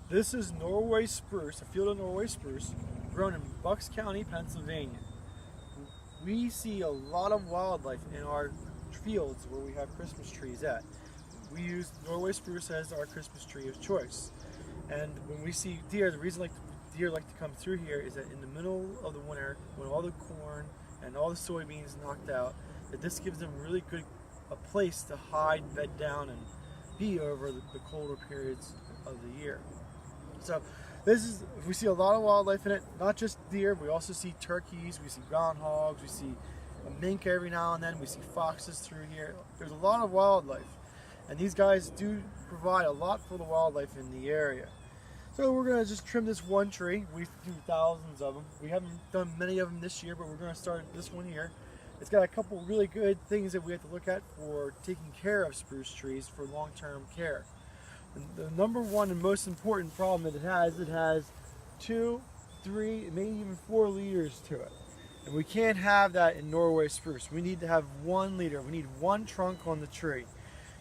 This is Norway spruce, a field of Norway spruce, grown in Bucks County, Pennsylvania. We see a lot of wildlife in our fields where we have Christmas trees at. We use Norway spruce as our Christmas tree of choice. And when we see deer, the reason deer like to come through here is that in the middle of the winter, when all the corn and all the soybeans knocked out, that this gives them really good a place to hide, bed down, and be over the colder periods of the year. So we see a lot of wildlife in it, not just deer. We also see turkeys, we see groundhogs, we see a mink every now and then, we see foxes through here. There's a lot of wildlife, and these guys do provide a lot for the wildlife in the area. So we're going to just trim this one tree. We do thousands of them. We haven't done many of them this year, but we're going to start this one here. It's got a couple really good things that we have to look at for taking care of spruce trees for long-term care. The number one and most important problem that it has 2, 3, maybe even 4 leaders to it. And we can't have that in Norway spruce. We need to have 1 leader. We need 1 trunk on the tree.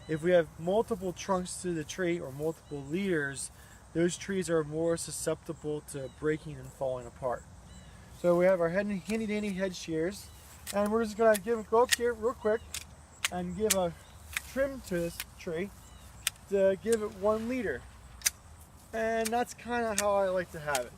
If we have multiple trunks to the tree or multiple leaders, those trees are more susceptible to breaking and falling apart. So we have our handy dandy head shears, and we're just going to go up here real quick and give a trim to this tree to give it 1 leader. And that's kind of how I like to have it.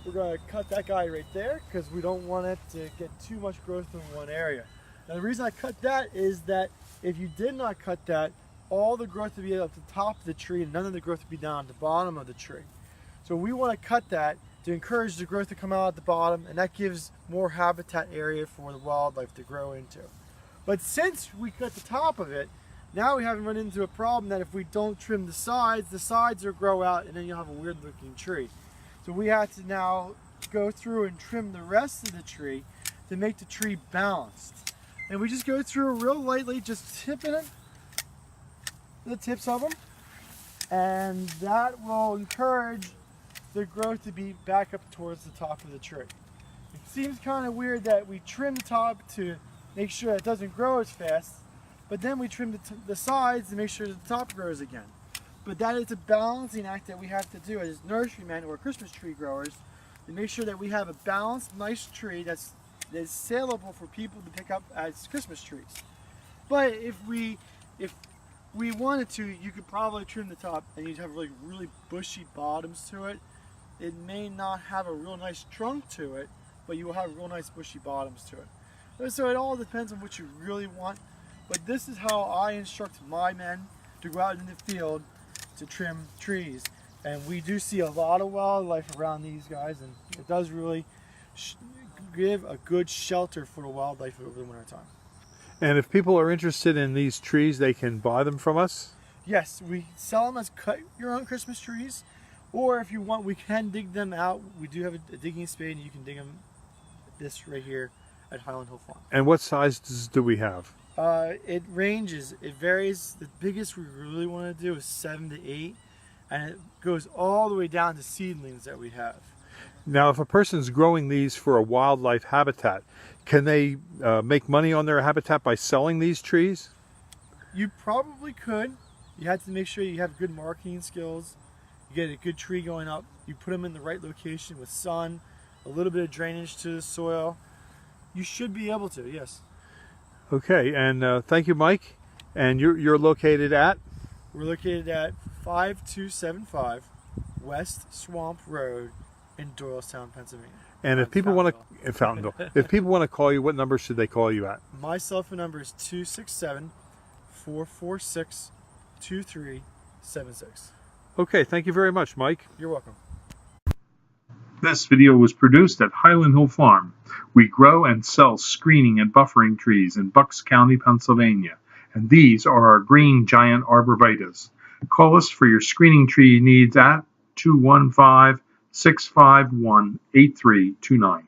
We're going to cut that guy right there because we don't want it to get too much growth in one area. Now the reason I cut that is that if you did not cut that, all the growth would be up the top of the tree and none of the growth would be down at the bottom of the tree. So we want to cut that to encourage the growth to come out at the bottom, and that gives more habitat area for the wildlife to grow into. But since we cut the top of it, now we haven't run into a problem that if we don't trim the sides will grow out and then you'll have a weird looking tree. So we have to now go through and trim the rest of the tree to make the tree balanced. And we just go through real lightly, just tipping it, the tips of them, and that will encourage the growth to be back up towards the top of the tree. It seems kind of weird that we trim the top to make sure it doesn't grow as fast, but then we trim the sides to make sure the top grows again. But that is a balancing act that we have to do as nurserymen or Christmas tree growers to make sure that we have a balanced, nice tree that's saleable for people to pick up as Christmas trees. But if we wanted to, you could probably trim the top and you'd have really bushy bottoms to it. It may not have a real nice trunk to it, but you will have real nice bushy bottoms to it. So it all depends on what you really want. But this is how I instruct my men to go out in the field to trim trees. And we do see a lot of wildlife around these guys, and it does really give a good shelter for the wildlife over the winter time. And if people are interested in these trees, they can buy them from us? Yes, we sell them as cut your own Christmas trees, or if you want, we can dig them out. We do have a digging spade, and you can dig them this right here at Highland Hill Farm. And what sizes do we have? It ranges, it varies. The biggest we really want to do is 7 to 8, and it goes all the way down to seedlings that we have. Now, if a person's growing these for a wildlife habitat, can they make money on their habitat by selling these trees? You probably could. You have to make sure you have good marketing skills. You get a good tree going up. You put them in the right location with sun, a little bit of drainage to the soil. You should be able to, yes. Okay, and thank you, Mike. And you're located at? We're located at 5275 West Swamp Road in Doylestown, Pennsylvania. And if people want to, in Fountainville, if people want to call you, what number should they call you at? My cell phone number is 267-446-2376. Okay, thank you very much, Mike. You're welcome. This video was produced at Highland Hill Farm. We grow and sell screening and buffering trees in Bucks County, Pennsylvania, and these are our green giant arborvitaes. Call us for your screening tree needs at 215-651-8329.